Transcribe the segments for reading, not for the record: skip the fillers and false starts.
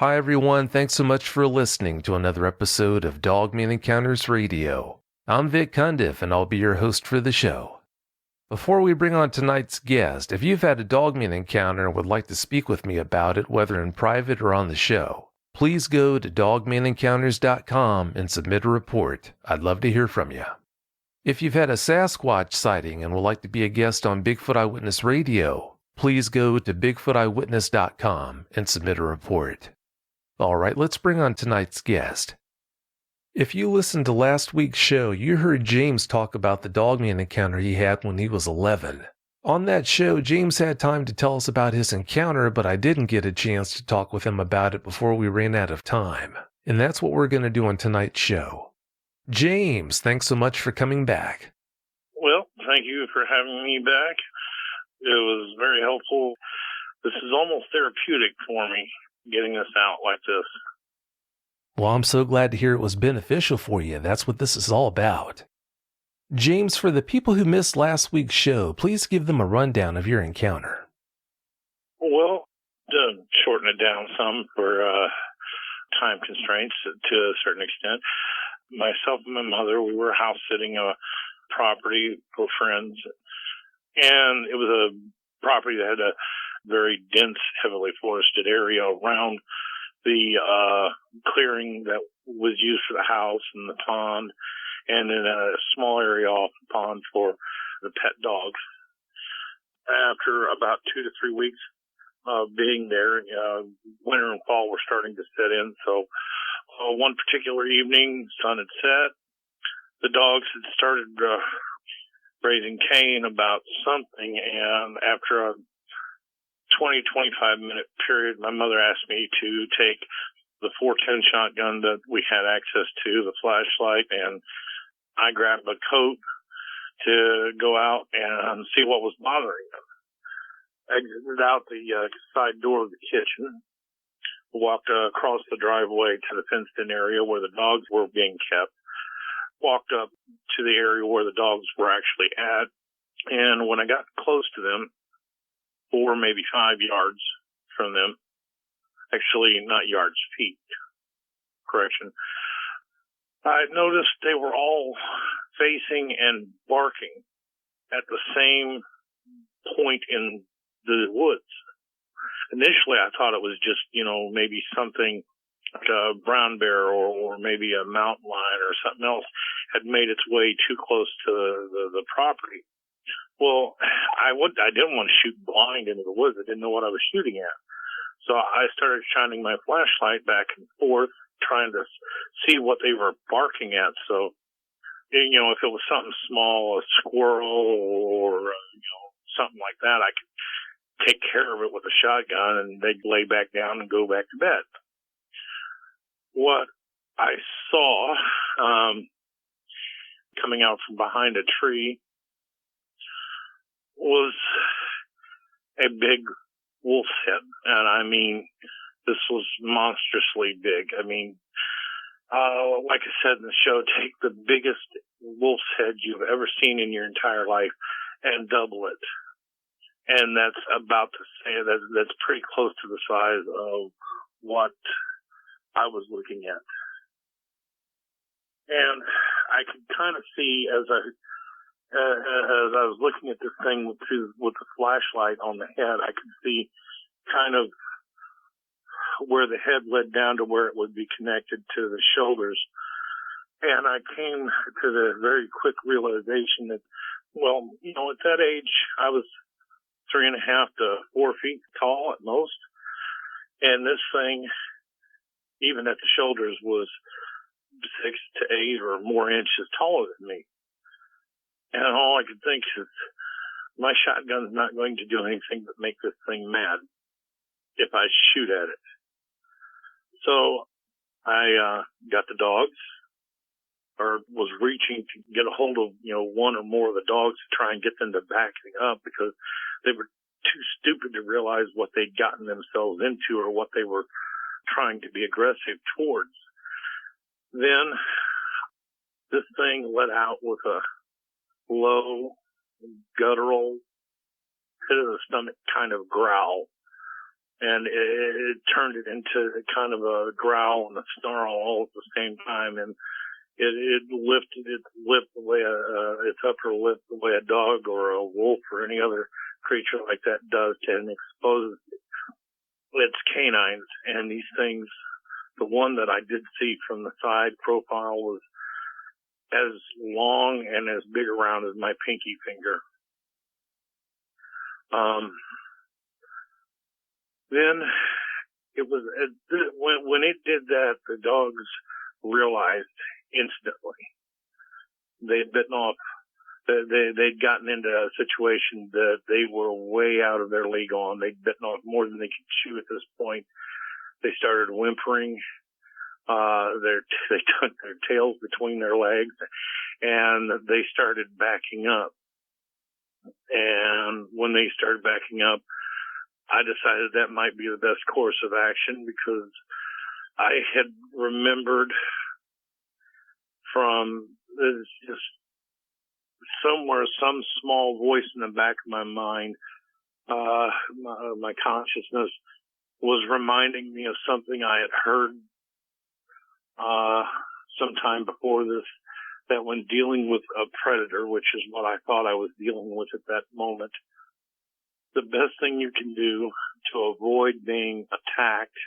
Hi everyone, thanks so much for listening to another episode of Dogman Encounters Radio. I'm Vic Cundiff and I'll be your host for the show. Before we bring on tonight's guest, if you've had a Dogman encounter and would like to speak with me about it, whether in private or on the show, please go to dogmanencounters.com and submit a report. I'd love to hear from you. If you've had a Sasquatch sighting and would like to be a guest on Bigfoot Eyewitness Radio, please go to bigfooteyewitness.com and submit a report. All right, let's bring on tonight's guest. If you listened to last week's show, you heard James talk about the Dogman encounter he had when he was 11. On that show, James had time to tell us about his encounter, but I didn't get a chance to talk with him about it before we ran out of time. And that's what we're going to do on tonight's show. James, thanks so much for coming back. Well, thank you for having me back. It was very helpful. This is almost therapeutic for me, getting this out like this. Well, I'm so glad to hear it was beneficial for you. That's what this is all about. James, for the people who missed last week's show, please give them a rundown of your encounter. Well, to shorten it down some for time constraints to a certain extent, myself and my mother, we were house sitting a property for friends, and it was a property that had a very dense, heavily forested area around the clearing that was used for the house and the pond, and then a small area off the pond for the pet dogs. After about 2 to 3 weeks of being there, winter and fall were starting to set in. So one particular evening, sun had set. The dogs had started raising Cain about something, and after a 20-25 minute period, my mother asked me to take the 410 shotgun that we had access to, the flashlight, and I grabbed a coat to go out and see what was bothering them. Exited out the side door of the kitchen, walked across the driveway to the fenced-in area where the dogs were being kept, walked up to the area where the dogs were actually at, and when I got close to them, 4, maybe 5 yards from them. Actually, not yards, feet. Correction. I noticed they were all facing and barking at the same point in the woods. Initially, I thought it was just, maybe something like a brown bear or maybe a mountain lion or something else had made its way too close to the property. Well, I didn't want to shoot blind into the woods. I didn't know what I was shooting at. So I started shining my flashlight back and forth, trying to see what they were barking at. So, if it was something small, a squirrel or, something like that, I could take care of it with a shotgun and they'd lay back down and go back to bed. What I saw, coming out from behind a tree, was a big wolf's head. And I mean, this was monstrously big. I mean, like I said in the show, take the biggest wolf's head you've ever seen in your entire life and double it. And that's about to say that's pretty close to the size of what I was looking at. And I could kind of see as I was looking at this thing with the flashlight on the head, I could see kind of where the head led down to where it would be connected to the shoulders. And I came to the very quick realization that, at that age, I was 3.5 to 4 feet tall at most. And this thing, even at the shoulders, was 6 to 8 or more inches taller than me. And all I could think is, my shotgun's not going to do anything but make this thing mad if I shoot at it. So I got the dogs, or was reaching to get a hold of, one or more of the dogs to try and get them to back me up because they were too stupid to realize what they'd gotten themselves into or what they were trying to be aggressive towards. Then this thing let out with a low, guttural, pit of the stomach kind of growl. and it turned it into kind of a growl and a snarl all at the same time, and it lifted its lip the way its upper lip the way a dog or a wolf or any other creature like that does, and exposes its canines. And these things, the one that I did see from the side profile was as long and as big around as my pinky finger. Then it was when it did that, the dogs realized instantly they'd bitten off. They'd gotten into a situation that they were way out of their league on. They'd bitten off more than they could chew at this point. They started whimpering. They took their tails between their legs, and they started backing up. And when they started backing up, I decided that might be the best course of action, because I had remembered from just somewhere, some small voice in the back of my mind, my consciousness was reminding me of something I had heard sometime before this, that when dealing with a predator, which is what I thought I was dealing with at that moment, the best thing you can do to avoid being attacked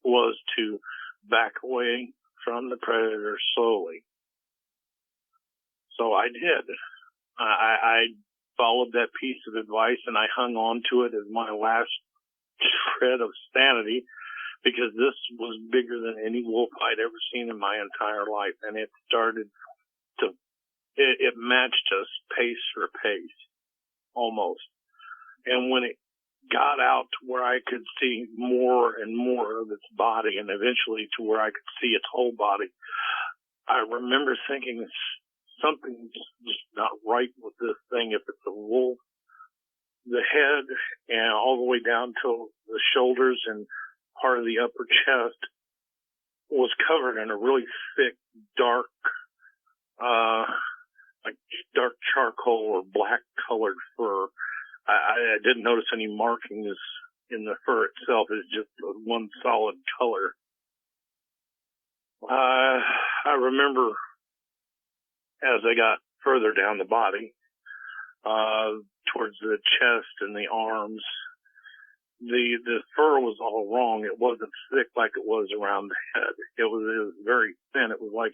was to back away from the predator slowly. So I did. I followed that piece of advice, and I hung on to it as my last shred of sanity, because this was bigger than any wolf I'd ever seen in my entire life. And it started to, it matched us pace for pace, almost. And when it got out to where I could see more and more of its body, and eventually to where I could see its whole body, I remember thinking, something's just not right with this thing. If it's a wolf, the head and all the way down to the shoulders and part of the upper chest was covered in a really thick, dark, like dark charcoal or black colored fur. I didn't notice any markings in the fur itself. It's just one solid color. I remember as I got further down the body, towards the chest and the arms, the fur was all wrong. It wasn't thick like it was around the head. It was very thin. It was like,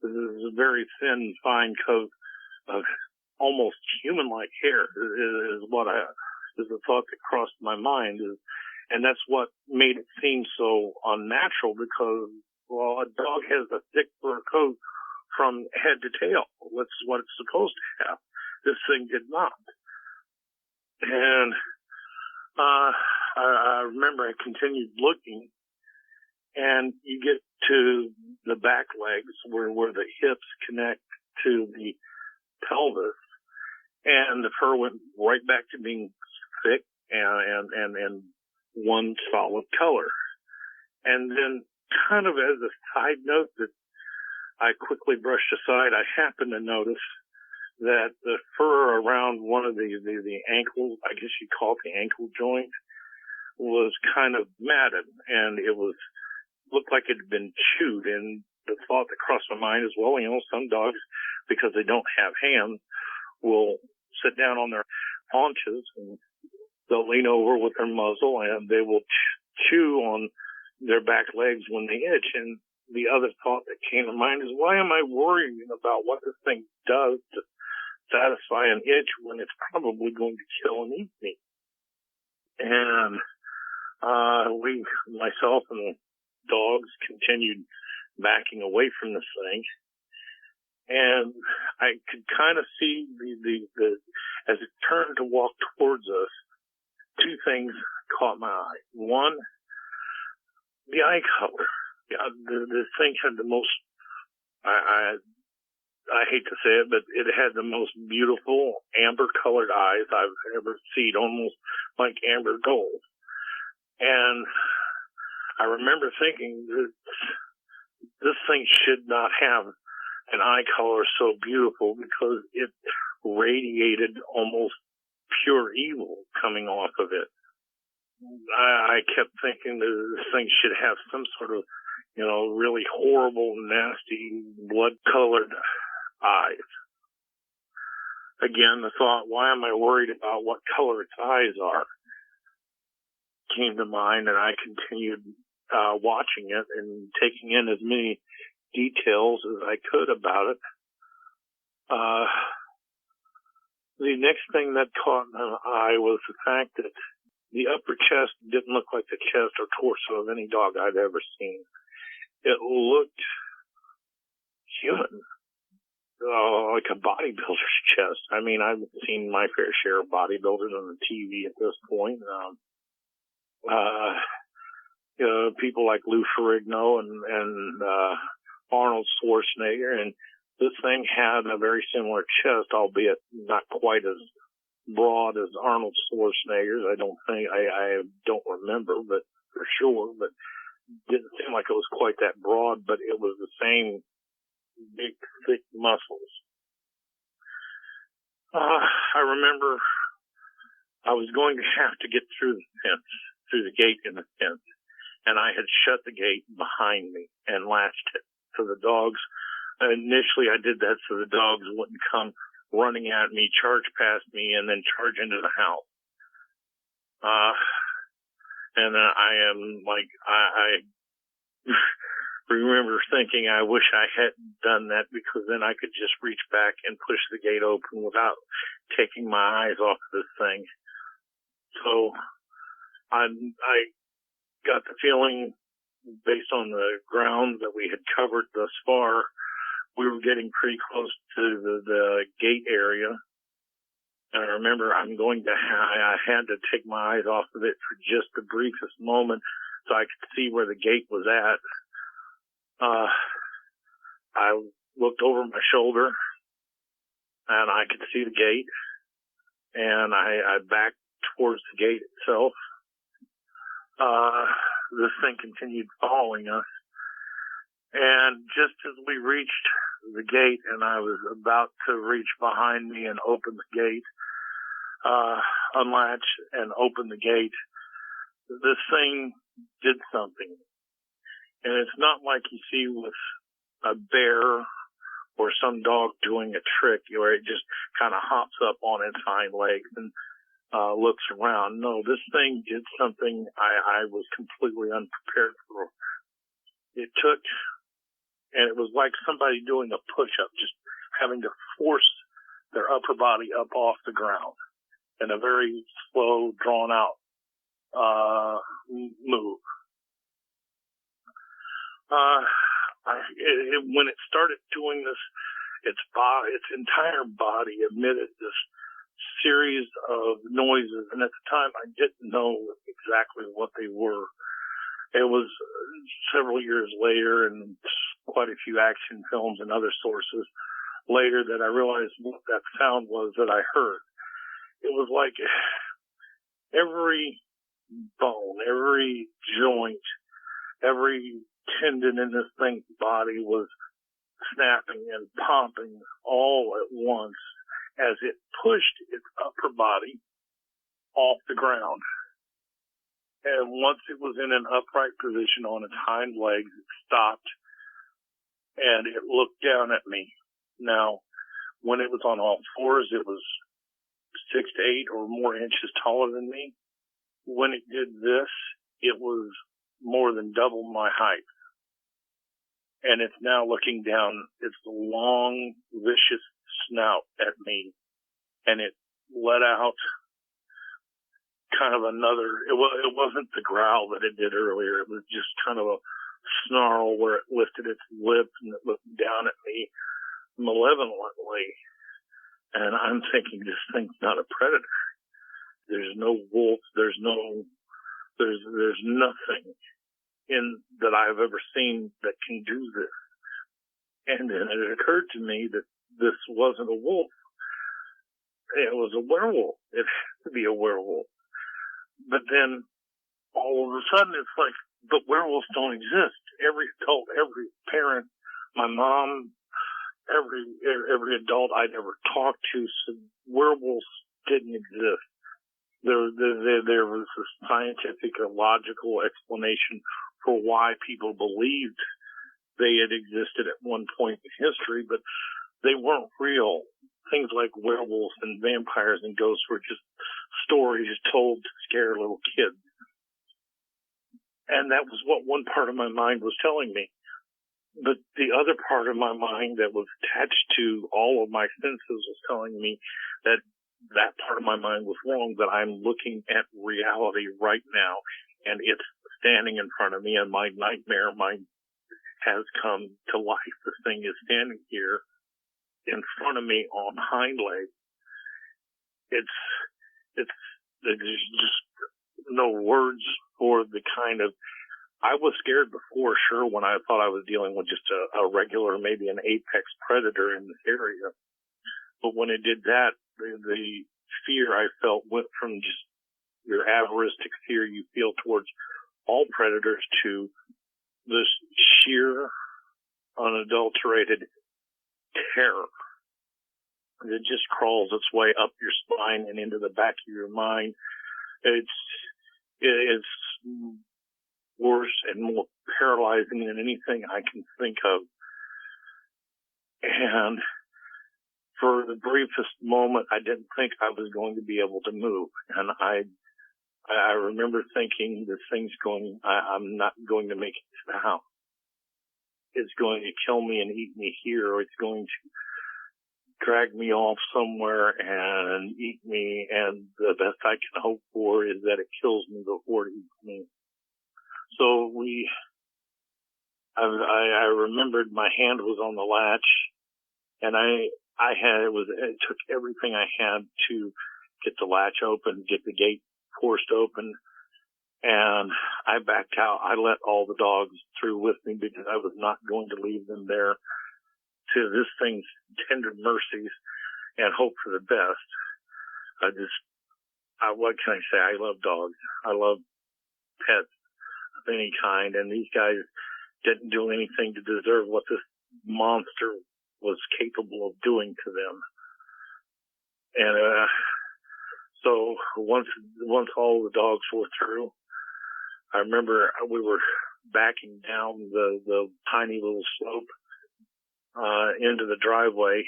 this is a very thin, fine coat of almost human-like hair is the thought that crossed my mind. And that's what made it seem so unnatural, because, well, a dog has a thick fur coat from head to tail. That's what it's supposed to have. This thing did not. And I remember I continued looking, and you get to the back legs where the hips connect to the pelvis, and the fur went right back to being thick and one solid color. And then, kind of as a side note that I quickly brushed aside, I happened to notice that the fur around one of the ankles, I guess you'd call it the ankle joint, was kind of matted, and it looked like it had been chewed. And the thought that crossed my mind is, well, some dogs, because they don't have hands, will sit down on their haunches and they'll lean over with their muzzle and they will chew on their back legs when they itch. And the other thought that came to mind is, why am I worrying about what this thing does to satisfy an itch when it's probably going to kill and eat me? And myself and the dogs continued backing away from this thing. And I could kind of see as it turned to walk towards us, two things caught my eye. One, the eye color. The thing had the most, I hate to say it, but it had the most beautiful amber-colored eyes I've ever seen, almost like amber gold. And I remember thinking, this thing should not have an eye color so beautiful, because it radiated almost pure evil coming off of it. I kept thinking that this thing should have some sort of, really horrible, nasty, blood-colored eyes. Again, the thought, why am I worried about what color its eyes are, came to mind, and I continued watching it and taking in as many details as I could about it. The next thing that caught my eye was the fact that the upper chest didn't look like the chest or torso of any dog I'd ever seen. It looked human, like a bodybuilder's chest. I mean, I've seen my fair share of bodybuilders on the TV at this point. People like Lou Ferrigno and Arnold Schwarzenegger, and this thing had a very similar chest, albeit not quite as broad as Arnold Schwarzenegger's. I don't remember, but for sure, but didn't seem like it was quite that broad, but it was the same big, thick muscles. I remember I was going to have to get through the gate in the fence, and I had shut the gate behind me and latched it so the dogs. Initially, I did that so the dogs wouldn't come running at me, charge past me, and then charge into the house. And I remember thinking, I wish I hadn't done that, because then I could just reach back and push the gate open without taking my eyes off this thing. So I got the feeling, based on the ground that we had covered thus far, we were getting pretty close to the gate area. And I remember I had to take my eyes off of it for just the briefest moment so I could see where the gate was at. I looked over my shoulder and I could see the gate, and I backed towards the gate itself. This thing continued following us. And just as we reached the gate and I was about to reach behind me and open the gate, unlatch and open the gate, this thing did something. And it's not like you see with a bear or some dog doing a trick where it just kind of hops up on its hind legs and looks around. No, this thing did something I was completely unprepared for. It took, and it was like somebody doing a push-up, just having to force their upper body up off the ground in a very slow, drawn-out move. When it started doing this, its entire body emitted this series of noises, and at the time I didn't know exactly what they were. It was several years later, and quite a few action films and other sources later, that I realized what that sound was that I heard. It was like every bone, every joint, every tendon in this thing's body was snapping and popping all at once as it pushed its upper body off the ground. And once it was in an upright position on its hind legs, it stopped and it looked down at me. Now, when it was on all fours, it was 6 to 8 or more inches taller than me. When it did this, it was more than double my height. And it's now looking down its long, vicious snout at me. And it let out kind of another, it wasn't the growl that it did earlier. It was just kind of a snarl where it lifted its lip and it looked down at me malevolently. And I'm thinking, this thing's not a predator. There's no wolf. There's nothing that I've ever seen that can do this. And then it occurred to me that this wasn't a wolf. It was a werewolf. It had to be a werewolf. But then all of a sudden it's like, but werewolves don't exist. Every adult, every parent, my mom, every adult I'd ever talked to said werewolves didn't exist. There was a scientific or logical explanation for why people believed they had existed at one point in history, but they weren't real. Things like werewolves and vampires and ghosts were just stories told to scare little kids. And that was what one part of my mind was telling me. But the other part of my mind that was attached to all of my senses was telling me that that part of my mind was wrong, that I'm looking at reality right now, and it's standing in front of me, and my nightmare mind has come to life. This thing is standing here in front of me on hind legs. There's just no words for the kind of. I was scared before, sure, when I thought I was dealing with just a regular, maybe an apex predator in this area. But when it did that, the fear I felt went from just your avaricistic fear you feel towards all predators to this sheer, unadulterated terror that just crawls its way up your spine and into the back of your mind. It's worse and more paralyzing than anything I can think of. And for the briefest moment, I didn't think I was going to be able to move. And I remember thinking, this thing's going, I'm not going to make it to the house. It's going to kill me and eat me here, or it's going to drag me off somewhere and eat me. And the best I can hope for is that it kills me before it eats me. So I remembered my hand was on the latch, and it took everything I had to get the latch open, get the gate forced open, and I backed out. I let all the dogs through with me because I was not going to leave them there to this thing's tender mercies and hope for the best. What can I say? I love dogs. I love pets of any kind, and these guys didn't do anything to deserve what this monster was capable of doing to them. And so once all the dogs were through, I remember we were backing down the tiny little slope into the driveway,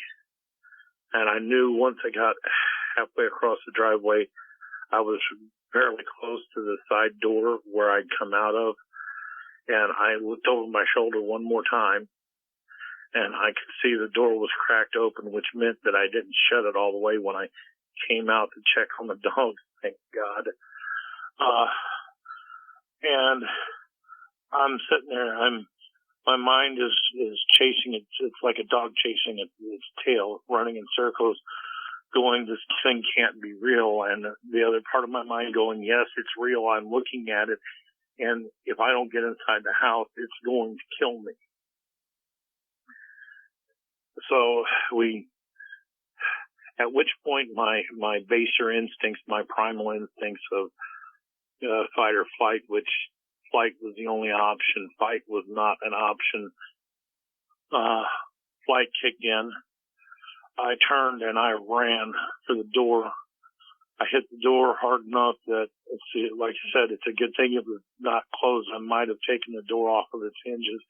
and I knew once I got halfway across the driveway, I was fairly close to the side door where I'd come out of, and I looked over my shoulder one more time, and I could see the door was cracked open, which meant that I didn't shut it all the way when I came out to check on the dogs, thank God. And I'm sitting there, my mind is chasing it. It's like a dog chasing its tail, running in circles, going, this thing can't be real. And the other part of my mind going, yes, it's real. I'm looking at it. And if I don't get inside the house, it's going to kill me. So at which point my baser instincts, my primal instincts of fight or flight, which flight was the only option, fight was not an option, flight kicked in. I turned and I ran for the door. I hit the door hard enough that, like I said, it's a good thing it was not closed. I might have taken the door off of its hinges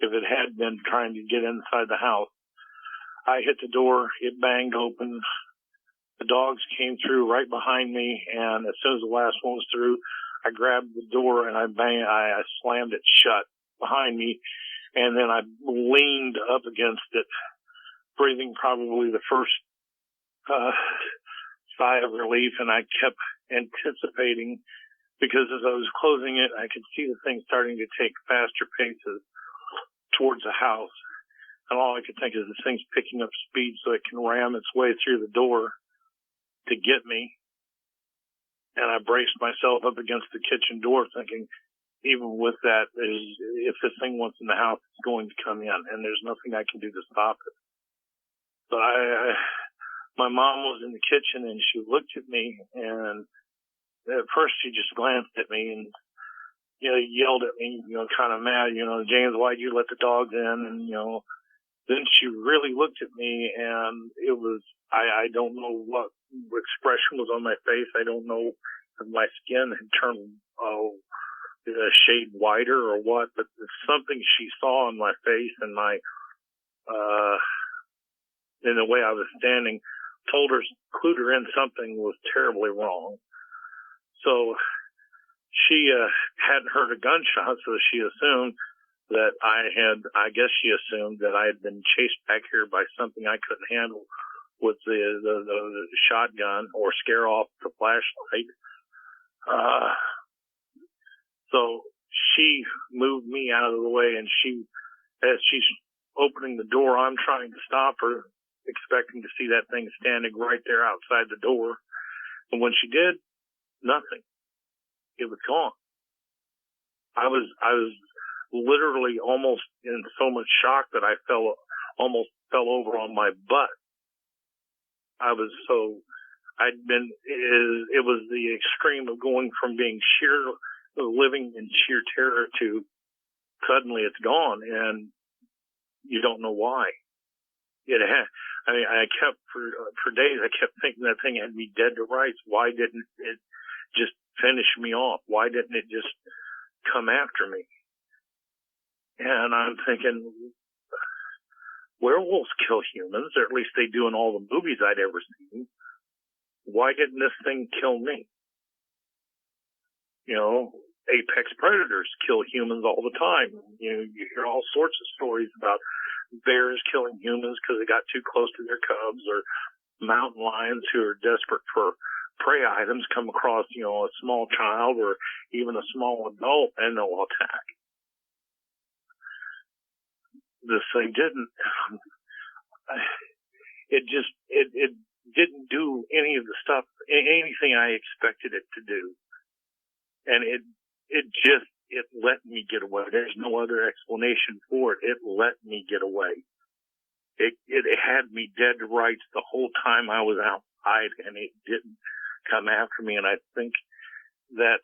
if it had been trying to get inside the house. I hit the door, it banged open. The dogs came through right behind me, and as soon as the last one was through, I grabbed the door and I slammed it shut behind me, and then I leaned up against it, breathing probably the first sigh of relief, and I kept anticipating, because as I was closing it, I could see the thing starting to take faster paces towards the house. And all I could think is this thing's picking up speed so it can ram its way through the door to get me. And I braced myself up against the kitchen door thinking, even with that, if this thing wants in the house, it's going to come in, and there's nothing I can do to stop it. But my mom was in the kitchen, and she looked at me, and at first she just glanced at me and, yelled at me, kind of mad, James, why'd you let the dogs in? And, then she really looked at me, and it was, I don't know what expression was on my face. I don't know if my skin had turned a shade whiter or what, but something she saw on my face and my, in the way I was standing, clued her in something was terribly wrong. So she hadn't heard a gunshot, so she assumed that I guess she assumed that I had been chased back here by something I couldn't handle with the shotgun or scare off the flashlight. So she moved me out of the way, and as she's opening the door, I'm trying to stop her, expecting to see that thing standing right there outside the door. And when she did, nothing. It was gone. I was literally almost in so much shock that I almost fell over on my butt. It was the extreme of going from being living in sheer terror to suddenly it's gone, and you don't know why. I kept for days, I kept thinking that thing had me dead to rights. Why didn't it just finish me off? Why didn't it just come after me? And I'm thinking, werewolves kill humans, or at least they do in all the movies I'd ever seen. Why didn't this thing kill me? Apex predators kill humans all the time. You hear all sorts of stories about bears killing humans because they got too close to their cubs, or mountain lions who are desperate for prey items come across, a small child or even a small adult, and they'll attack. This thing didn't. It didn't do any of the stuff, anything I expected it to do. And it let me get away. There's no other explanation for it. It let me get away. It had me dead to rights the whole time I was outside, and it didn't come after me. And I think that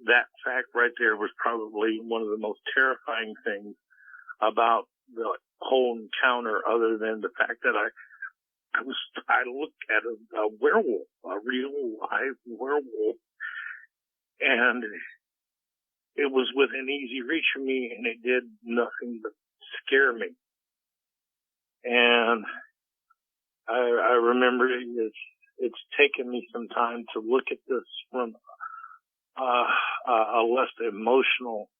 that fact right there was probably one of the most terrifying things about the whole encounter, other than the fact that I looked at a werewolf, a real live werewolf, and it was within easy reach of me, and it did nothing but scare me. And I remember it's taken me some time to look at this from a less emotional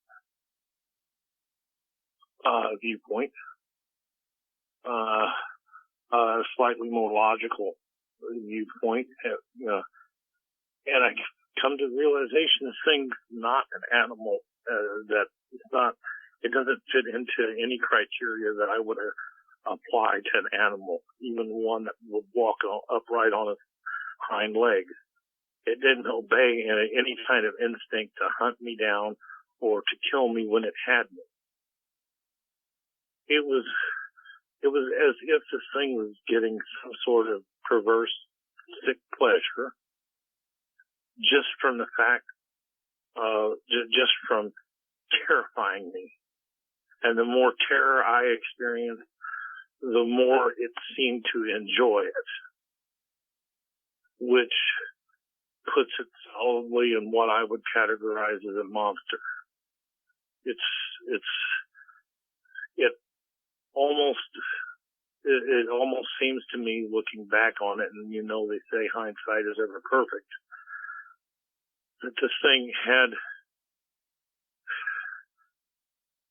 viewpoint, a slightly more logical viewpoint, and I come to the realization this thing's not an animal, that it doesn't fit into any criteria that I would apply to an animal, even one that would walk upright on its hind legs. It didn't obey any kind of instinct to hunt me down or to kill me when it had me. It was as if this thing was getting some sort of perverse, sick pleasure just from the fact, just from terrifying me. And the more terror I experienced, the more it seemed to enjoy it, which puts it solidly in what I would categorize as a monster. It almost seems to me, looking back on it, and they say hindsight is ever perfect, that this thing had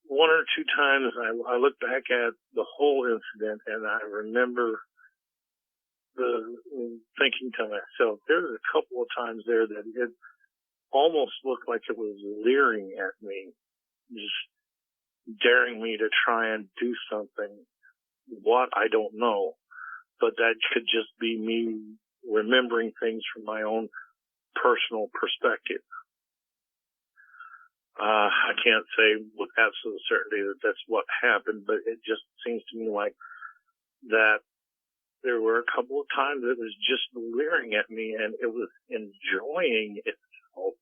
one or two times I look back at the whole incident, and I remember thinking to myself, there's a couple of times there that it almost looked like it was leering at me, just daring me to try and do something. What, I don't know, but that could just be me remembering things from my own personal perspective. I can't say with absolute certainty that that's what happened, but it just seems to me like that there were a couple of times it was just leering at me, and it was enjoying itself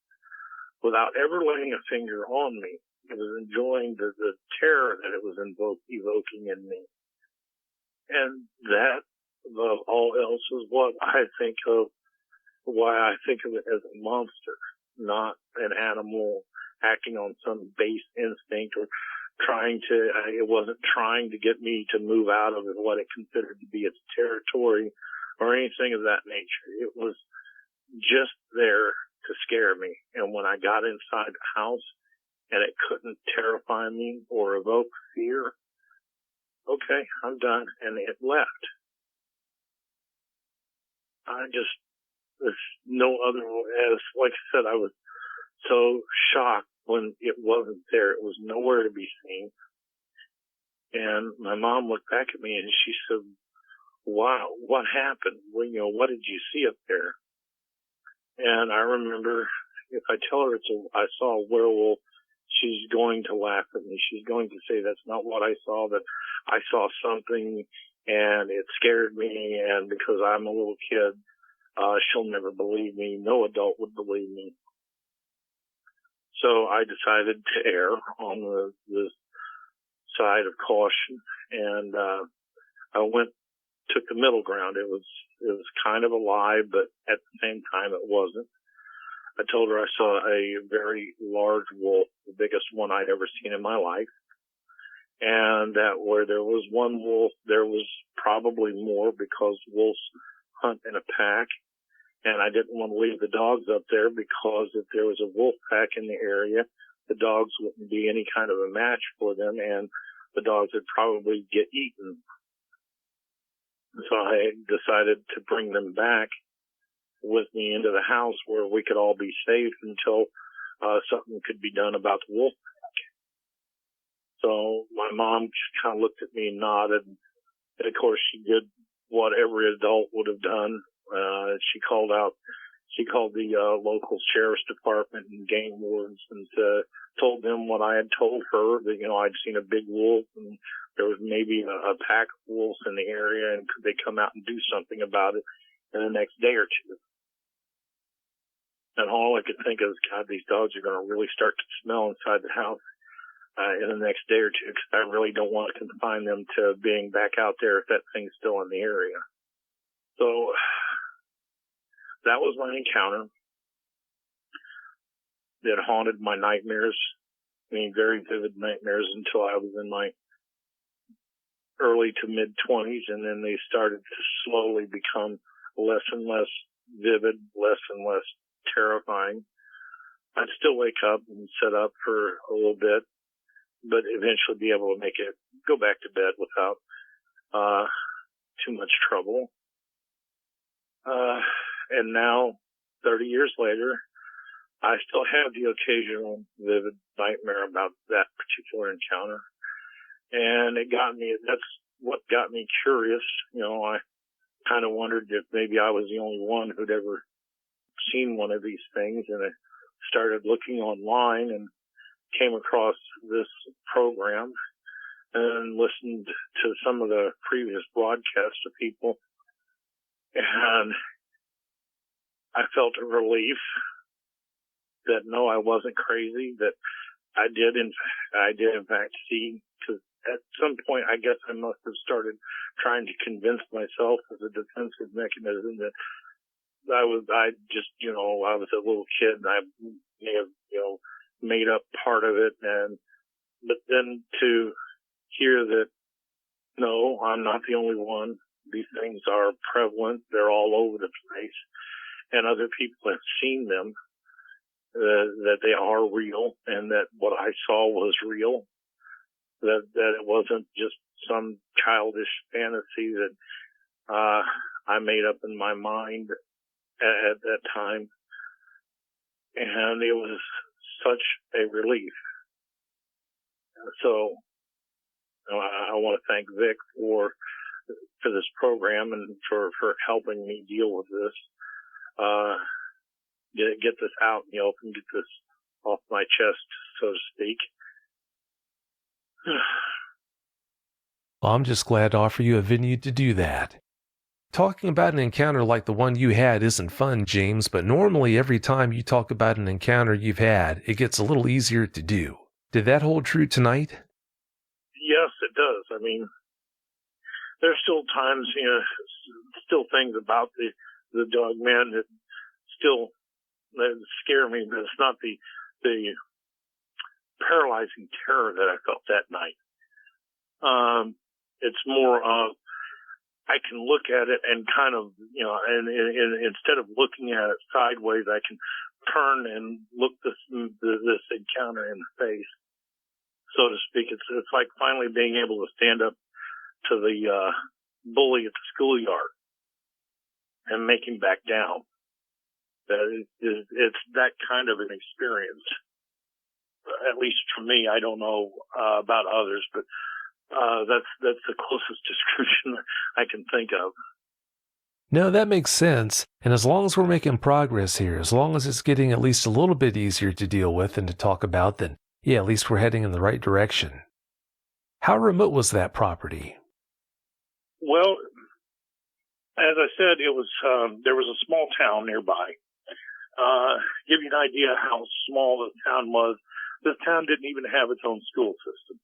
without ever laying a finger on me. It was enjoying the terror that it was evoking in me. And that, above all else, is what I think of, why I think of it as a monster, not an animal acting on some base instinct or it wasn't trying to get me to move out of what it considered to be its territory or anything of that nature. It was just there to scare me. And when I got inside the house and it couldn't terrify me or evoke fear, okay, I'm done. And it left. There's no other, like I said, I was so shocked when it wasn't there. It was nowhere to be seen. And my mom looked back at me and she said, wow, what happened? Well, what did you see up there? And I remember, if I tell her I saw a werewolf, she's going to laugh at me. She's going to say that's not what I saw, that I saw something and it scared me, and because I'm a little kid, she'll never believe me. No adult would believe me. So I decided to err on the side of caution, and I took the middle ground. It was kind of a lie, but at the same time it wasn't. I told her I saw a very large wolf, the biggest one I'd ever seen in my life, and that where there was one wolf, there was probably more, because wolves hunt in a pack. And I didn't want to leave the dogs up there, because if there was a wolf pack in the area, the dogs wouldn't be any kind of a match for them, and the dogs would probably get eaten. So I decided to bring them back with me into the house where we could all be safe until something could be done about the wolf pack. So my mom just kind of looked at me and nodded. And of course, she did what every adult would have done. She called the local sheriff's department and game wardens and told them what I had told her, that, I'd seen a big wolf and there was maybe a pack of wolves in the area, and could they come out and do something about it in the next day or two. And all I could think of is, God, these dogs are going to really start to smell inside the house in the next day or two, because I really don't want to confine them to being back out there if that thing's still in the area. So that was my encounter. It haunted my nightmares, very vivid nightmares, until I was in my early to mid-20s, and then they started to slowly become less and less vivid, less and less terrifying. I'd still wake up and sit up for a little bit, but eventually be able to go back to bed without too much trouble. And now, 30 years later, I still have the occasional vivid nightmare about that particular encounter. And that's what got me curious. I kind of wondered if maybe I was the only one who'd ever seen one of these things. And I started looking online and came across this program and listened to some of the previous broadcasts of people. And I felt a relief that no, I wasn't crazy, that I did in fact see, because at some point I guess I must have started trying to convince myself as a defensive mechanism that I was a little kid and I may have, made up part of it, but then to hear that no, I'm not the only one. These things are prevalent. They're all over the place. And other people have seen them, that they are real, and that what I saw was real, that it wasn't just some childish fantasy that I made up in my mind at that time. And it was such a relief. So I want to thank Vic for this program and for helping me deal with this. Get this out in the open, get this off my chest, so to speak. Well, I'm just glad to offer you a venue to do that. Talking about an encounter like the one you had isn't fun, James, but normally every time you talk about an encounter you've had, it gets a little easier to do. Did that hold true tonight? does. I mean, there's still times, still things about the Dogman that still that scare me, but it's not the paralyzing terror that I felt that night. It's more of, I can look at it and kind of, and instead of looking at it sideways, I can turn and look this encounter in the face, so to speak. It's like finally being able to stand up to the bully at the schoolyard and make him back down. It's that kind of an experience. At least for me, I don't know about others, but that's the closest description I can think of. No, that makes sense. And as long as we're making progress here, as long as it's getting at least a little bit easier to deal with and to talk about, then yeah, at least we're heading in the right direction. How remote was that property? Well, as I said, it was there was a small town nearby. Give you an idea how small the town was. This town didn't even have its own school system.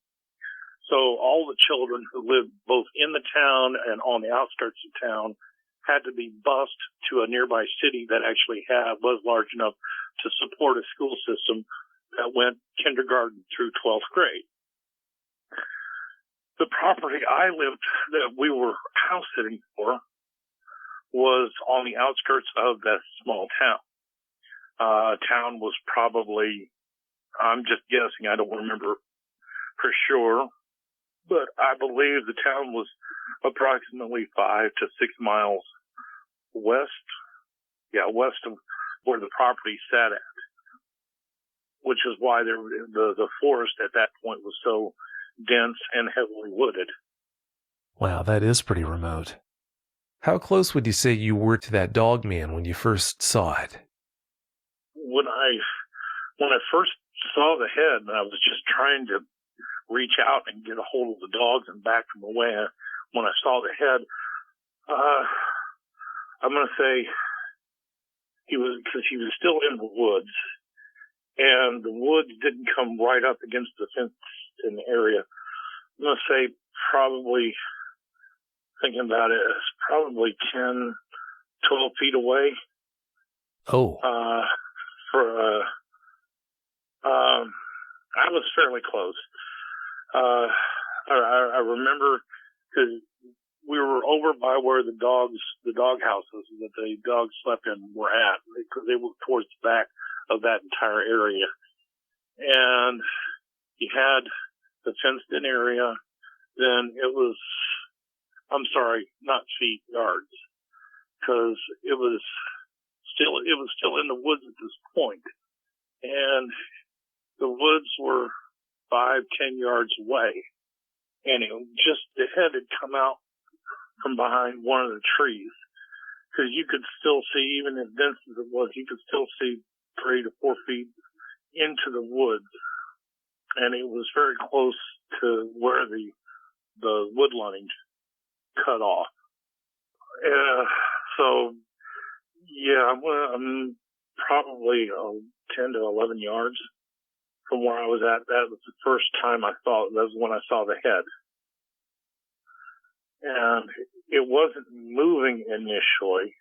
So all the children who lived both in the town and on the outskirts of town had to be bused to a nearby city that actually was large enough to support a school system that went kindergarten through 12th grade. The property that we were house sitting for was on the outskirts of that small town. Town was probably, I'm just guessing, I don't remember for sure, but I believe the town was approximately 5 to 6 miles west of where the property sat at, which is why the forest at that point was so dense and heavily wooded. Wow, that is pretty remote. How close would you say you were to that Dogman when you first saw it? When I first saw the head, and I was just trying to reach out and get a hold of the dogs and back them away. When I saw the head, I'm going to say he was still in the woods, and the woods didn't come right up against the fence in the area. I'm going to say probably, thinking about it, it's probably 10, 12 feet away. Oh. I was fairly close. I remember because we were over by where the dog houses that the dogs slept in were at. They were towards the back of that entire area. And you had the fenced in area. Then it was, I'm sorry, not feet, yards. Because it was still in the woods at this point. And the woods were 5-10 yards away, and the head had come out from behind one of the trees, because you could still see, even as dense as it was, you could still see 3 to 4 feet into the woods, and it was very close to where the woodlining cut off. So yeah, I'm probably 10 to 11 yards from where I was at. That was the first time that was when I saw the head. And it wasn't moving initially.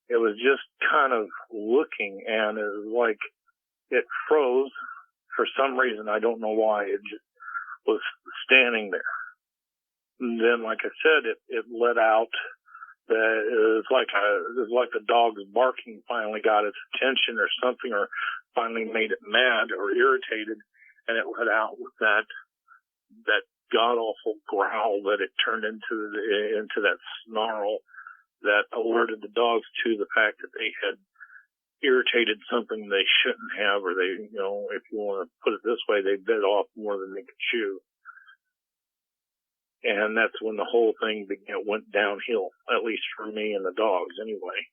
It was just kind of looking, and it was like it froze for some reason. I don't know why. It just was standing there. And then, like I said, it let out that it was like the dog's barking finally got its attention or something, or finally made it mad or irritated, and it let out with that god-awful growl that it turned into that snarl that alerted the dogs to the fact that they had irritated something they shouldn't have, or they, if you want to put it this way, they bit off more than they could chew. And that's when the whole thing went downhill, at least for me and the dogs anyway.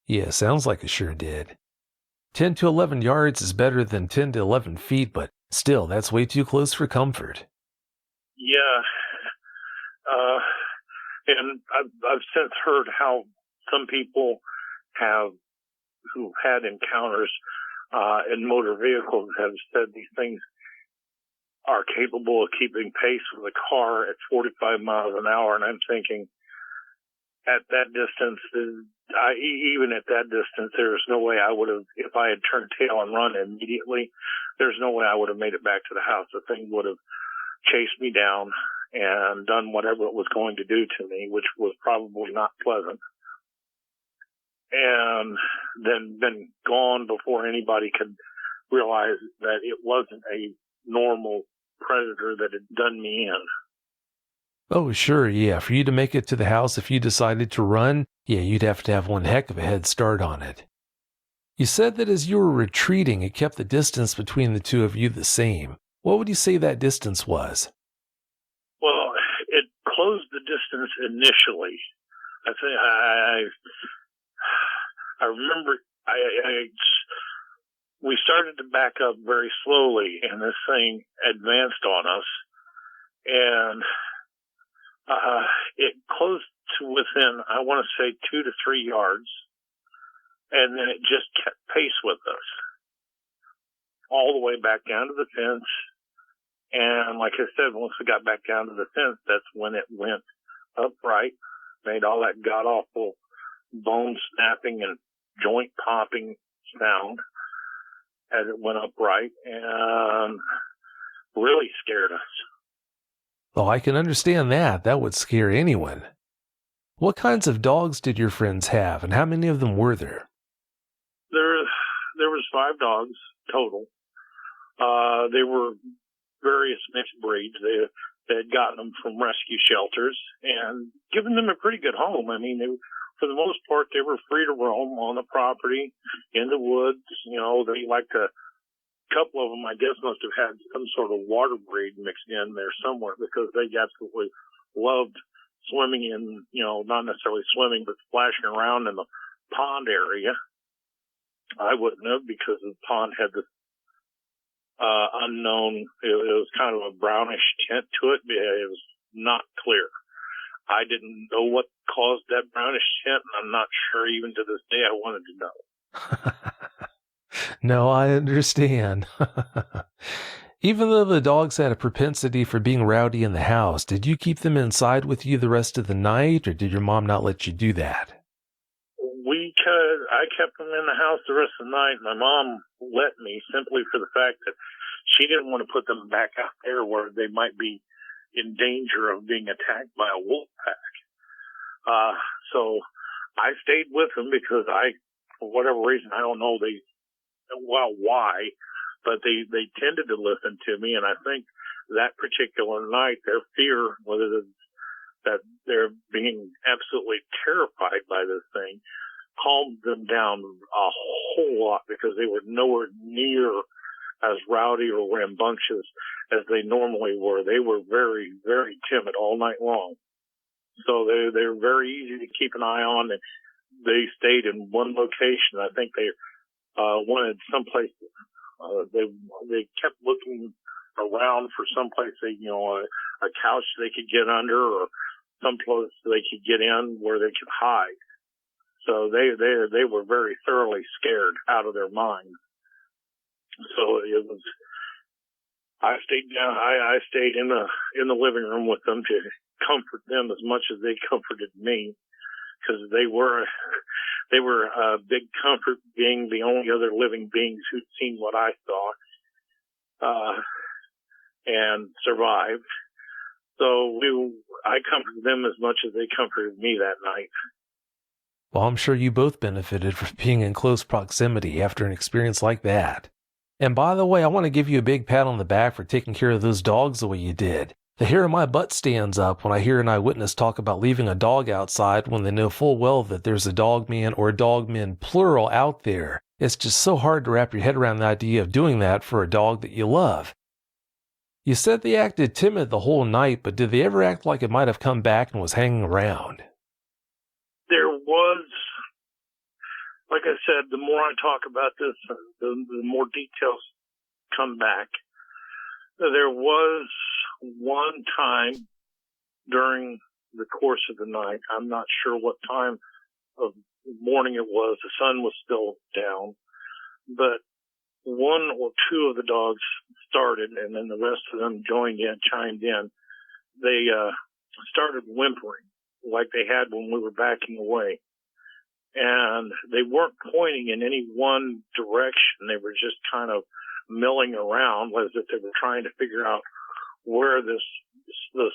Yeah, sounds like it sure did. 10 to 11 yards is better than 10 to 11 feet, but still, that's way too close for comfort. Yeah. And I've since heard how some people who've had encounters in motor vehicles have said these things are capable of keeping pace with a car at 45 miles an hour. And I'm thinking, at that distance, even at that distance, there's no way I would have, if I had turned tail and run immediately, there's no way I would have made it back to the house. The thing would have chased me down and done whatever it was going to do to me, which was probably not pleasant, and then been gone before anybody could realize that it wasn't a normal predator that had done me in. Oh, sure, yeah. For you to make it to the house, if you decided to run, yeah, you'd have to have one heck of a head start on it. You said that as you were retreating, it kept the distance between the two of you the same. What would you say that distance was? Well, it closed the distance initially. I think I remember we started to back up very slowly, and this thing advanced on us, and it closed to within, I want to say, 2 to 3 yards, and then it just kept pace with us all the way back down to the fence. And like I said, once we got back down to the fence, that's when it went upright, made all that god-awful bone snapping and joint popping sound as it went upright, and really scared us. Oh, I can understand that. That would scare anyone. What kinds of dogs did your friends have, and how many of them were there? There was 5 dogs total. They were various mixed breeds. They had gotten them from rescue shelters and given them a pretty good home. I mean, for the most part, they were free to roam on the property, in the woods. You know, they liked to. A couple of them, I guess, must have had some sort of water breed mixed in there somewhere, because they absolutely loved swimming in, not necessarily swimming, but splashing around in the pond area. I wouldn't have, because the pond had this unknown, it was kind of a brownish tint to it. It was not clear. I didn't know what caused that brownish tint, and I'm not sure even to this day I wanted to know. No, I understand. Even though the dogs had a propensity for being rowdy in the house, did you keep them inside with you the rest of the night, or did your mom not let you do that? I kept them in the house the rest of the night. My mom let me, simply for the fact that she didn't want to put them back out there where they might be in danger of being attacked by a wolf pack. So I stayed with them because for whatever reason, I don't know why, but they tended to listen to me. And I think that particular night, their fear, whether it's that they're being absolutely terrified by this thing, calmed them down a whole lot, because they were nowhere near as rowdy or rambunctious as they normally were. They were very, very timid all night long. So they're very easy to keep an eye on, and they stayed in one location. I think they wanted someplace. They kept looking around for someplace a couch they could get under, or someplace they could get in where they could hide. So they were very thoroughly scared out of their minds. So it was. I stayed in the living room with them to comfort them as much as they comforted me, because they were a big comfort, being the only other living beings who'd seen what I saw and survived. So I comforted them as much as they comforted me that night. Well, I'm sure you both benefited from being in close proximity after an experience like that. And by the way, I want to give you a big pat on the back for taking care of those dogs the way you did. The hair on my butt stands up when I hear an eyewitness talk about leaving a dog outside when they know full well that there's a dogman or dogmen plural out there. It's just so hard to wrap your head around the idea of doing that for a dog that you love. You said they acted timid the whole night, but did they ever act like it might have come back and was hanging around? There was, like I said, the more I talk about this, the more details come back. There was one time during the course of the night, I'm not sure what time of morning it was, the sun was still down, but one or two of the dogs started, and then the rest of them chimed in. They started whimpering like they had when we were backing away. And they weren't pointing in any one direction. They were just kind of milling around as if they were trying to figure out where the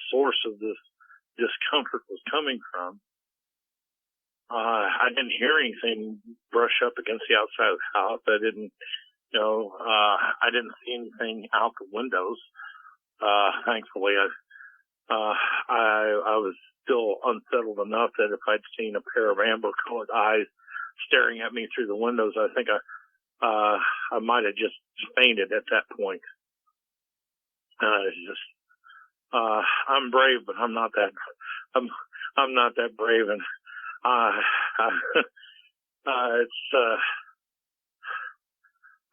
source of this discomfort was coming from. I didn't hear anything brush up against the outside of the house. I didn't see anything out the windows. Thankfully, I was still unsettled enough that if I'd seen a pair of amber-colored eyes staring at me through the windows, I think I might have just fainted at that point. I'm brave, but I'm not that brave, and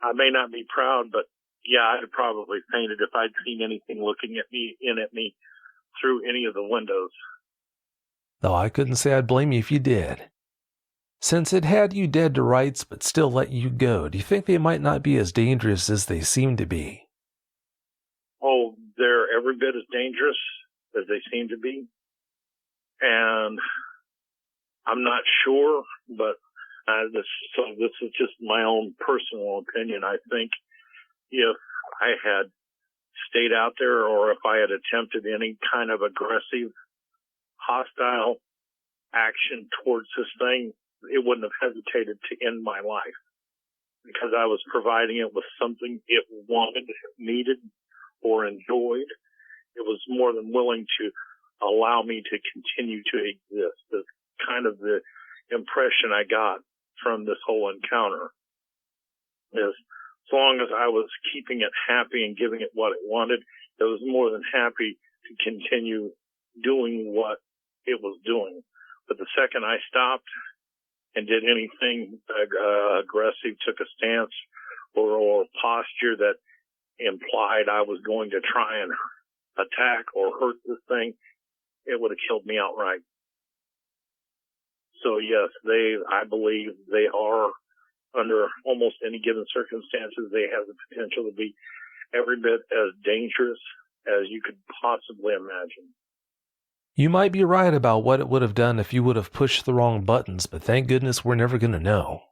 I may not be proud, but yeah, I'd have probably fainted if I'd seen anything looking at me through any of the windows. Though I couldn't say I'd blame you if you did. Since it had you dead to rights but still let you go, do you think they might not be as dangerous as they seem to be? Oh, they're every bit as dangerous as they seem to be. And I'm not sure, but this is just my own personal opinion. I think if I had stayed out there, or if I had attempted any kind of aggressive, hostile action towards this thing, it wouldn't have hesitated to end my life, because I was providing it with something it wanted, needed, or enjoyed. It was more than willing to allow me to continue to exist. That's kind of the impression I got from this whole encounter. Is as long as I was keeping it happy and giving it what it wanted, it was more than happy to continue doing what it was doing. But the second I stopped and did anything aggressive, took a stance or posture that implied I was going to try and attack or hurt this thing, it would have killed me outright. So yes, I believe they are, under almost any given circumstances, they have the potential to be every bit as dangerous as you could possibly imagine. You might be right about what it would have done if you would have pushed the wrong buttons, but thank goodness we're never going to know.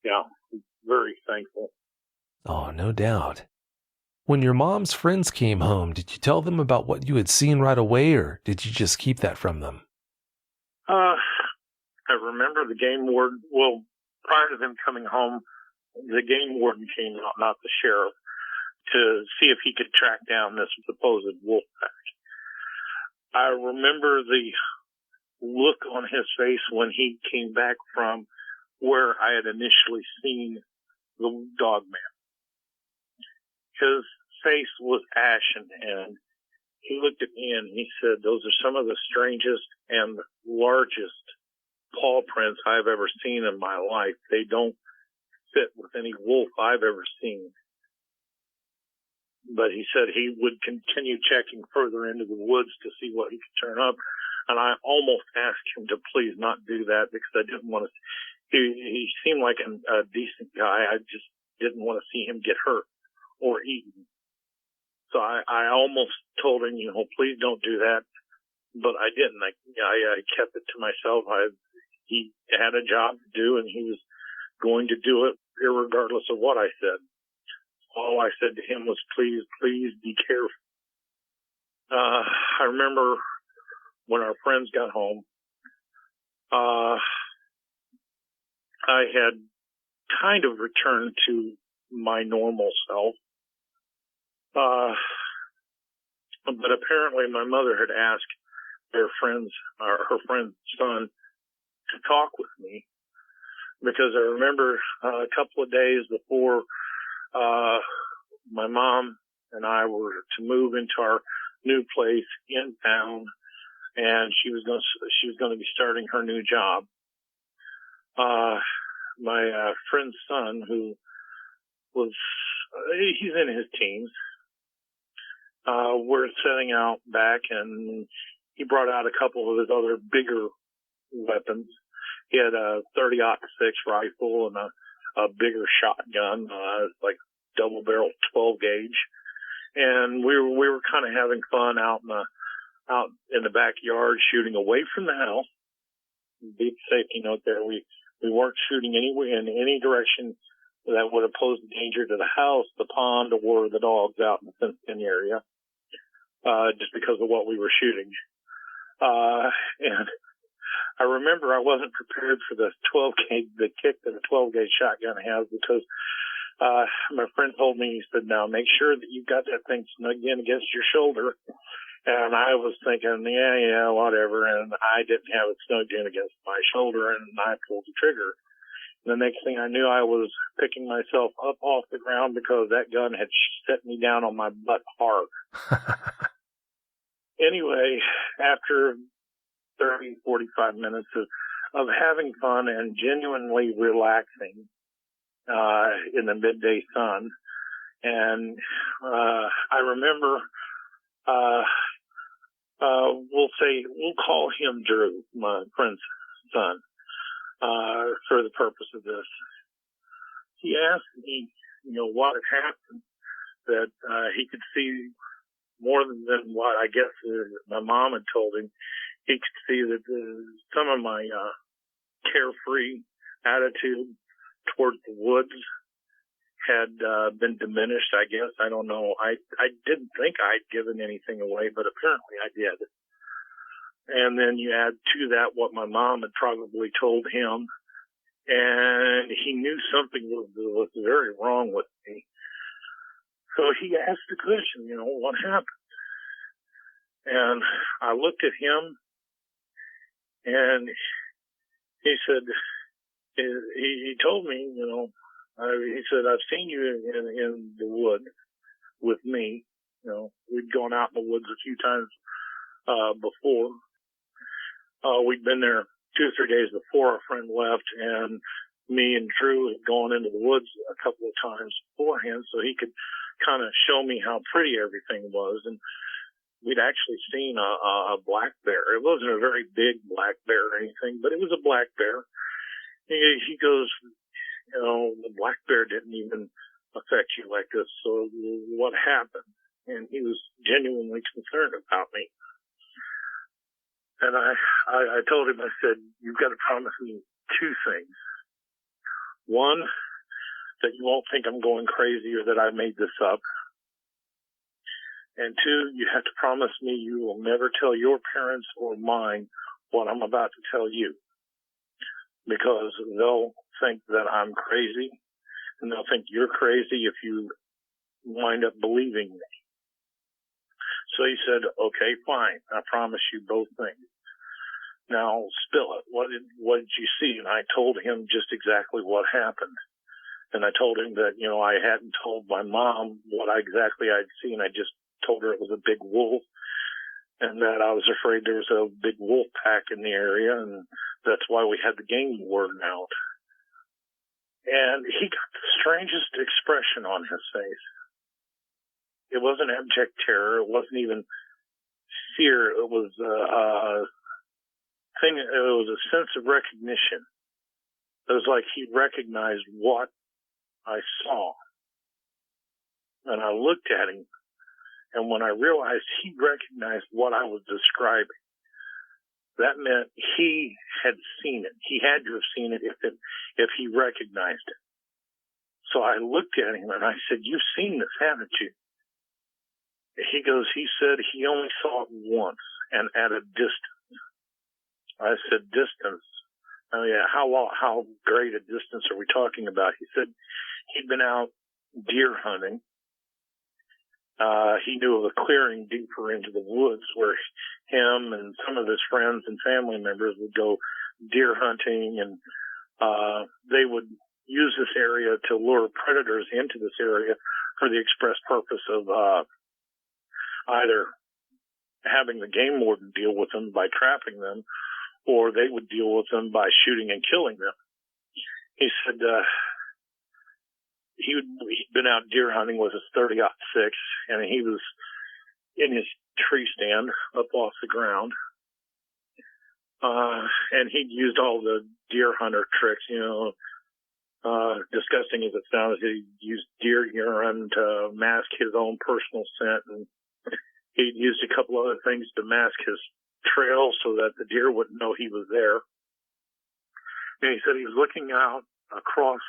Yeah, very thankful. Oh, no doubt. When your mom's friends came home, did you tell them about what you had seen right away, or did you just keep that from them? I remember the game warden, well, prior to them coming home, the game warden came out, not the sheriff, to see if he could track down this supposed wolf pack. I remember the look on his face when he came back from where I had initially seen the Dogman. His face was ashen, and he looked at me and he said, "Those are some of the strangest and largest paw prints I've ever seen in my life. They don't fit with any wolf I've ever seen." But he said he would continue checking further into the woods to see what he could turn up. And I almost asked him to please not do that, because I didn't want to. He seemed like a decent guy. I just didn't want to see him get hurt or eaten. So I almost told him, please don't do that. But I didn't. I kept it to myself. He had a job to do, and he was going to do it irregardless of what I said. All I said to him was, please be careful. I remember when our friends got home, I had kind of returned to my normal self. But apparently my mother had asked her friend's son to talk with me, because I remember a couple of days before my mom and I were to move into our new place in town, and she was going to be starting her new job. My friend's son, who he's in his teens, we're setting out back, and he brought out a couple of his other bigger weapons. He had a .30-06 rifle and a bigger shotgun, like double-barrel 12-gauge. And we were kind of having fun out in the backyard, shooting away from the house. Big safety note there. We weren't shooting anywhere in any direction that would have posed a danger to the house, the pond, or the dogs out in the fenced-in area, just because of what we were shooting. And I remember I wasn't prepared for the 12-gauge, the kick that a 12-gauge shotgun has, because my friend told me, he said, now make sure that you've got that thing snugged in against your shoulder. And I was thinking, yeah, whatever. And I didn't have it snugged in against my shoulder, and I pulled the trigger. And the next thing I knew, I was picking myself up off the ground because that gun had set me down on my butt hard. Anyway, after 30, 45 minutes of having fun and genuinely relaxing in the midday sun, and I remember, we'll call him Drew, my friend's son, for the purpose of this. He asked me, what had happened, that he could see more than what I guess my mom had told him. He could see that some of my carefree attitude towards the woods had been diminished, I guess. I don't know. I didn't think I'd given anything away, but apparently I did. And then you add to that what my mom had probably told him, and he knew something was very wrong with me. So he asked the question, what happened? And I looked at him, and he said, he told me, he said, I've seen you in the wood with me. We'd gone out in the woods a few times before. We'd been there 2 or 3 days before our friend left, and me and Drew had gone into the woods a couple of times beforehand, so he could kind of show me how pretty everything was. And we'd actually seen a black bear. It wasn't a very big black bear or anything, but it was a black bear. He goes, the black bear didn't even affect you like this, so what happened? And he was genuinely concerned about me. And I told him, I said, you've got to promise me 2 things. One, that you won't think I'm going crazy or that I made this up. And 2, you have to promise me you will never tell your parents or mine what I'm about to tell you. Because they'll think that I'm crazy, and they'll think you're crazy if you wind up believing me. So he said, okay, fine. I promise you both things. Now, spill it. What did you see? And I told him just exactly what happened. And I told him that, I hadn't told my mom what exactly I'd seen. I just told her it was a big wolf, and that I was afraid there was a big wolf pack in the area, and that's why we had the game warden out. And he got the strangest expression on his face. It wasn't abject terror. It wasn't even fear. It was it was a sense of recognition. It was like he recognized what I saw. And I looked at him, and when I realized he recognized what I was describing, that meant he had seen it. He had to have seen it if he recognized it. So I looked at him and I said, you've seen this, haven't you? He said he only saw it once and at a distance. I said, distance? Oh yeah, how great a distance are we talking about? He said he'd been out deer hunting. He knew of a clearing deeper into the woods where him and some of his friends and family members would go deer hunting, and they would use this area to lure predators into this area for the express purpose of either having the game warden deal with them by trapping them, or they would deal with them by shooting and killing them. He said he'd been out deer hunting with his .30-06, and he was in his tree stand up off the ground. And he'd used all the deer hunter tricks, disgusting as it sounds, he used deer urine to mask his own personal scent, and he used a couple other things to mask his trail so that the deer wouldn't know he was there. And he said he was looking out across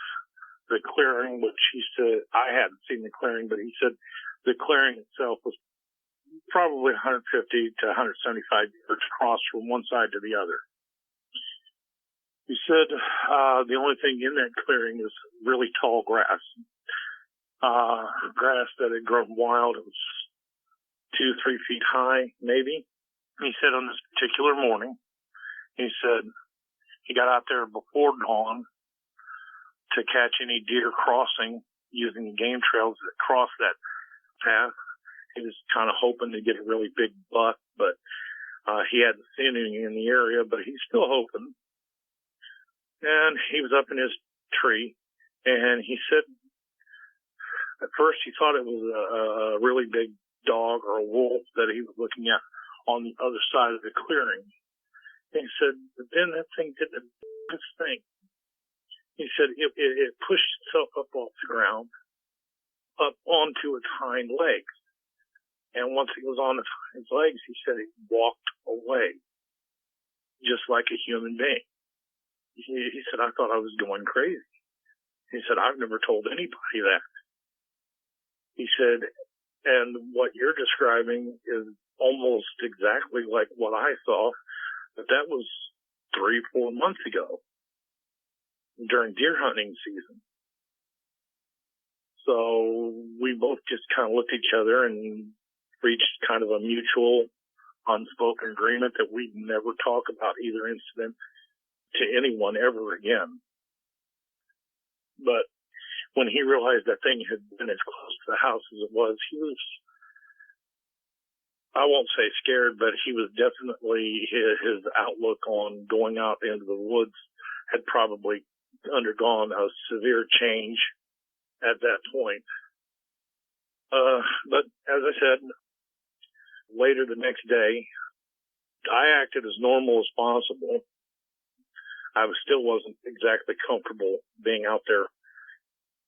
the clearing, which he said, I hadn't seen the clearing, but he said the clearing itself was probably 150 to 175 yards across from one side to the other. He said the only thing in that clearing is really tall grass. Grass that had grown wild. It was 2-3 feet high, maybe. He said on this particular morning, he said he got out there before dawn to catch any deer crossing using the game trails that cross that path. He was kind of hoping to get a really big buck, but he hadn't seen any in the area, but he's still hoping. And he was up in his tree, and he said at first he thought it was a really big dog or a wolf that he was looking at on the other side of the clearing. And he said, but then that thing did this thing. He said it pushed itself up off the ground, up onto its hind legs. And once it was on its hind legs, he said it walked away, just like a human being. He said, I thought I was going crazy. He said, I've never told anybody that. He said, and what you're describing is almost exactly like what I saw, but that was 3-4 months ago during deer hunting season. So we both just kind of looked at each other and reached kind of a mutual unspoken agreement that we'd never talk about either incident to anyone ever again. But when he realized that thing had been as close to the house as it was, he was, I won't say scared, but he was definitely, his outlook on going out into the woods had probably undergone a severe change at that point. But as I said, later the next day, I acted as normal as possible. I still wasn't exactly comfortable being out there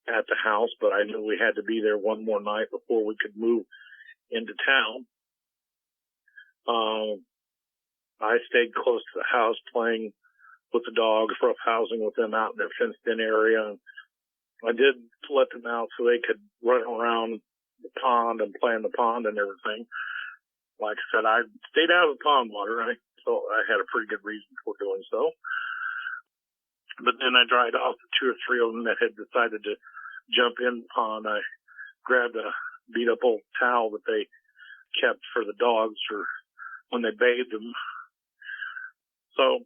at the house, but I knew we had to be there one more night before we could move into town. I stayed close to the house playing with the dogs, roughhousing with them out in their fenced-in area. I did let them out so they could run around the pond and play in the pond and everything. Like I said, I stayed out of the pond water, so I had a pretty good reason for doing so. But then I dried off the 2 or 3 of them that had decided to jump in the pond. I grabbed a beat-up old towel that they kept for the dogs or when they bathed them. So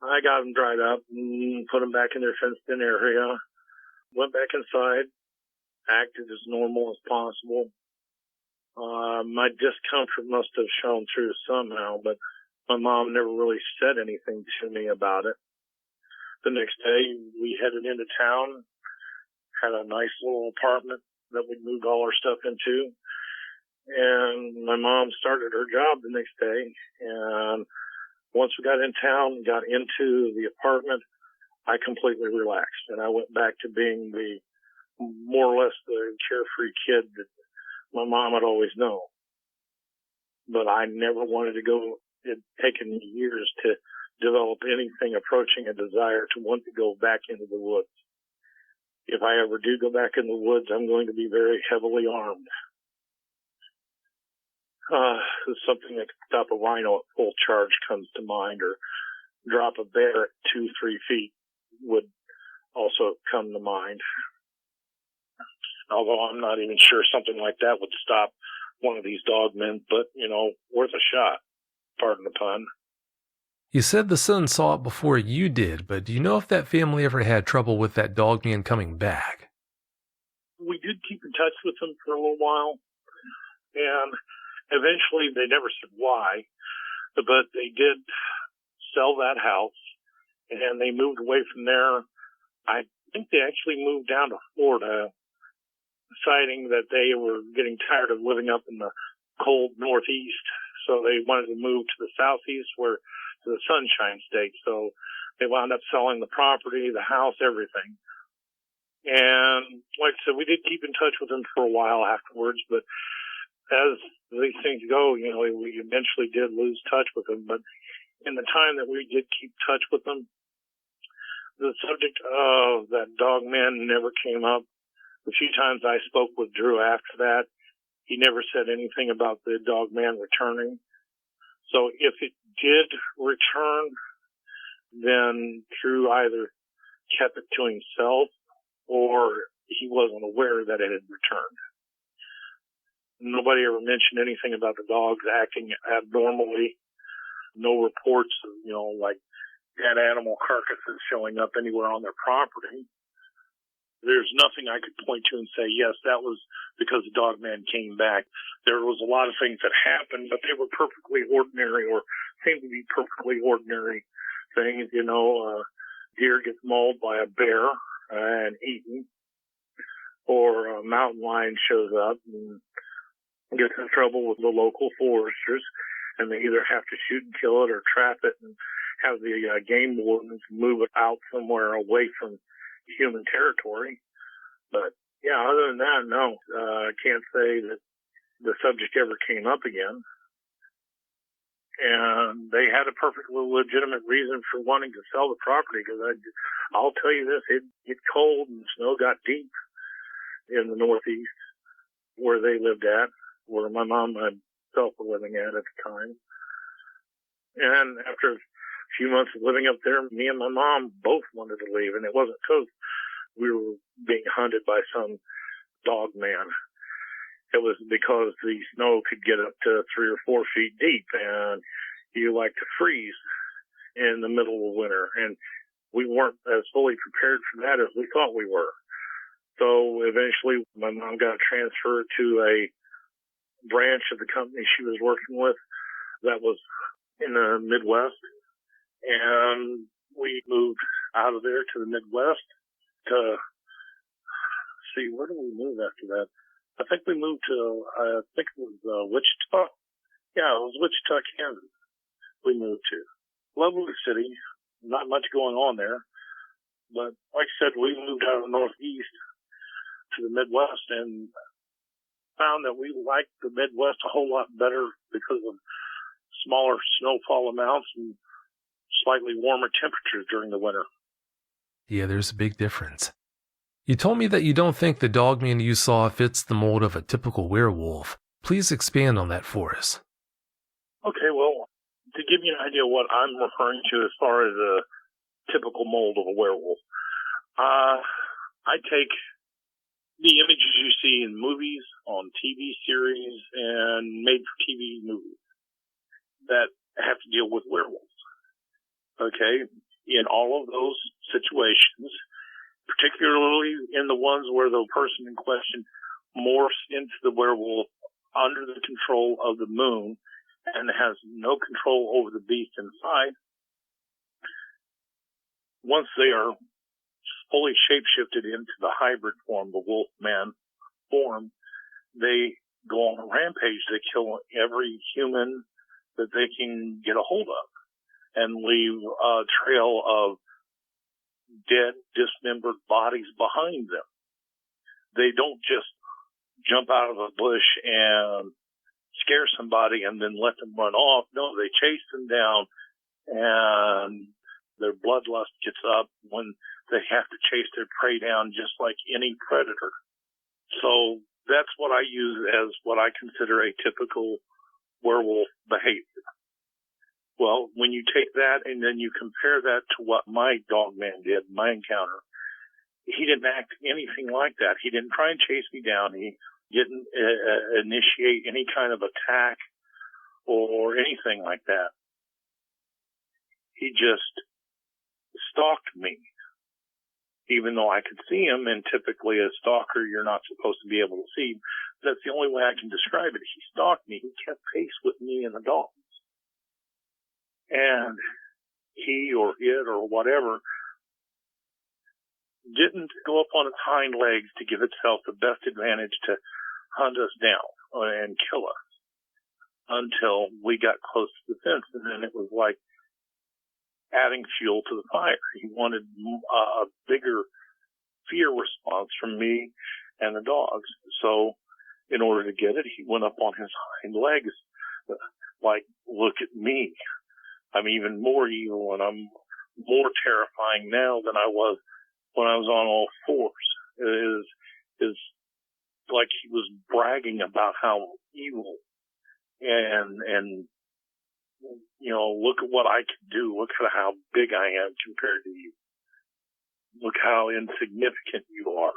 I got them dried up and put them back in their fenced-in area, went back inside, acted as normal as possible. My discomfort must have shown through somehow, but my mom never really said anything to me about it. The next day, we headed into town, had a nice little apartment that we moved all our stuff into, and my mom started her job the next day, and once we got in town and got into the apartment, I completely relaxed, and I went back to being the more or less the carefree kid that my mom had always known. But I never wanted to go. It had taken me years to develop anything approaching a desire to want to go back into the woods. If I ever do go back in the woods, I'm going to be very heavily armed. Something that could stop a rhino at full charge comes to mind, or drop a bear at 2-3 feet would also come to mind. Although I'm not even sure something like that would stop one of these dogmen, but, worth a shot. Pardon the pun. You said the son saw it before you did, but do you know if that family ever had trouble with that dogman coming back? We did keep in touch with them for a little while, and eventually they never said why, but they did sell that house, and they moved away from there. I think they actually moved down to Florida, deciding that they were getting tired of living up in the cold Northeast, so they wanted to move to the Southeast, to the Sunshine State. So they wound up selling the property, the house, everything, And like I said, we did keep in touch with him for a while afterwards, but as these things go, you know, we eventually did lose touch with him. But in the time that we did keep touch with him, the subject of that Dogman never came up. The few times I spoke with Drew after that, he never said anything about the Dogman returning. So if it did return, then Drew either kept it to himself or he wasn't aware that it had returned. Nobody ever mentioned anything about the dogs acting abnormally. No reports of, you know, like dead animal carcasses showing up anywhere on their property. There's nothing I could point to and say, yes, that was because the Dogman came back. There was a lot of things that happened, but they were perfectly ordinary or seemed to be perfectly ordinary things. You know, deer gets mauled by a bear and eaten, or a mountain lion shows up and gets in trouble with the local foresters, and they either have to shoot and kill it or trap it and have the game wardens move it out somewhere away from human territory. But yeah, other than that, no, I can't say that the subject ever came up again. And they had a perfectly legitimate reason for wanting to sell the property, because I'll tell you this, it get cold and the snow got deep in the Northeast where they lived at, where my mom and myself were living at the time. And after a few months of living up there, me and my mom both wanted to leave, and it wasn't because we were being hunted by some dog man. It was because the snow could get up to 3 or 4 feet deep, and you like to freeze in the middle of winter. And we weren't as fully prepared for that as we thought we were. So eventually my mom got transferred to a branch of the company she was working with that was in the Midwest. And we moved out of there to the Midwest to see, where did we move after that? I think we moved to, I think it was Wichita. Yeah, it was Wichita, Kansas we moved to. Lovely city, not much going on there. But like I said, we moved out of the Northeast to the Midwest and found that we liked the Midwest a whole lot better because of smaller snowfall amounts and slightly warmer temperatures during the winter. Yeah, there's a big difference. You told me that you don't think the Dogman you saw fits the mold of a typical werewolf. Please expand on that for us. Okay, well, to give you an idea of what I'm referring to as far as a typical mold of a werewolf, I take the images you see in movies, on TV series, and made-for-TV movies that have to deal with werewolves. Okay? In all of those situations, particularly in the ones where the person in question morphs into the werewolf under the control of the moon and has no control over the beast inside, once they are fully shapeshifted into the hybrid form, the wolf-man form, they go on a rampage. They kill every human that they can get a hold of and leave a trail of dead, dismembered bodies behind them. They don't just jump out of a bush and scare somebody and then let them run off. No, they chase them down, and their bloodlust gets up when they have to chase their prey down, just like any predator. So that's what I use as what I consider a typical werewolf behavior. Well, when you take that and then you compare that to what my Dogman did, my encounter, he didn't act anything like that. He didn't try and chase me down. He didn't initiate any kind of attack or anything like that. He just stalked me, even though I could see him, and typically a stalker, you're not supposed to be able to see. That's the only way I can describe it. He stalked me. He kept pace with me and the dogs. And he or it or whatever didn't go up on its hind legs to give itself the best advantage to hunt us down and kill us until we got close to the fence. And then it was like adding fuel to the fire. He wanted a bigger fear response from me and the dogs. So in order to get it, he went up on his hind legs, like, look at me. I'm even more evil, and I'm more terrifying now than I was when I was on all fours. It is like he was bragging about how evil and look at what I can do. Look at how big I am compared to you. Look how insignificant you are.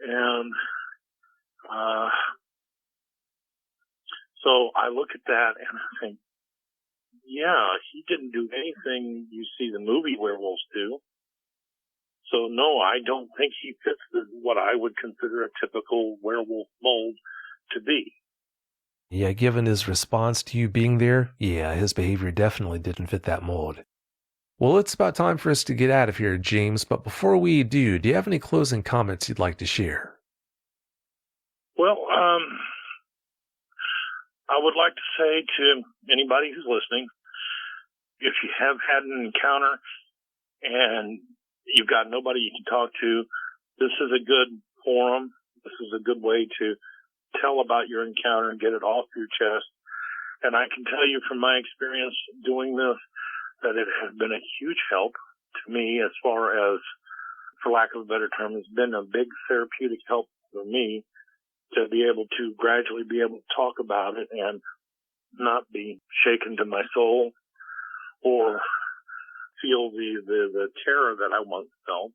And so I look at that and I think, yeah, he didn't do anything you see the movie werewolves do. So no, I don't think he fits what I would consider a typical werewolf mold to be. Yeah, given his response to you being there, yeah, his behavior definitely didn't fit that mold. Well, it's about time for us to get out of here, James, but before we do you have any closing comments you'd like to share? Well, I would like to say to anybody who's listening, if you have had an encounter and you've got nobody you can talk to, this is a good forum. This is a good way to tell about your encounter and get it off your chest. And I can tell you from my experience doing this that it has been a huge help to me as far as, for lack of a better term, it's been a big therapeutic help for me to be able to gradually be able to talk about it and not be shaken to my soul or feel the terror that I once felt.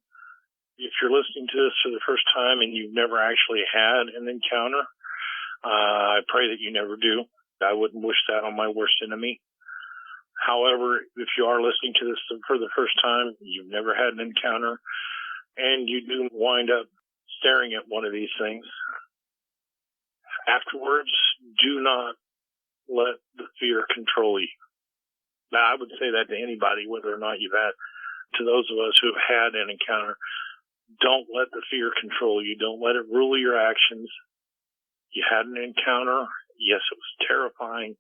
If you're listening to this for the first time and you've never actually had an encounter, I pray that you never do. I wouldn't wish that on my worst enemy. However, if you are listening to this for the first time, you've never had an encounter, and you do wind up staring at one of these things, afterwards, do not let the fear control you. Now, I would say that to anybody, whether or not you've had, to those of us who have had an encounter, don't let the fear control you. Don't let it rule your actions. You had an encounter. Yes, it was terrifying.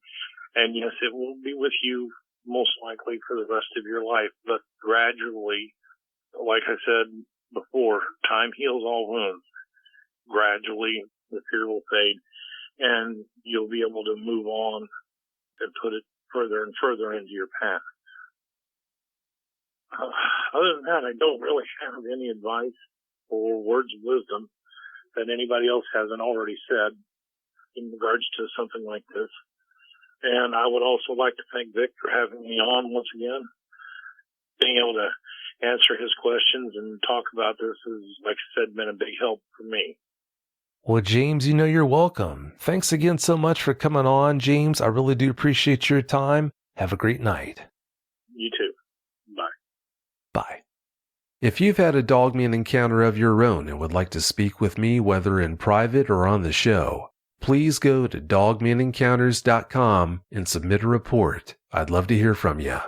And yes, it will be with you most likely for the rest of your life. But gradually, like I said before, time heals all wounds. Gradually, the fear will fade, and you'll be able to move on and put it further and further into your path. Other than that, I don't really have any advice or words of wisdom that anybody else hasn't already said in regards to something like this. And I would also like to thank Vic for having me on once again. Being able to answer his questions and talk about this has, like I said, been a big help for me. Well, James, you're welcome. Thanks again so much for coming on, James. I really do appreciate your time. Have a great night. You too. Bye. Bye. If you've had a Dogman encounter of your own and would like to speak with me, whether in private or on the show, please go to dogmanencounters.com and submit a report. I'd love to hear from you.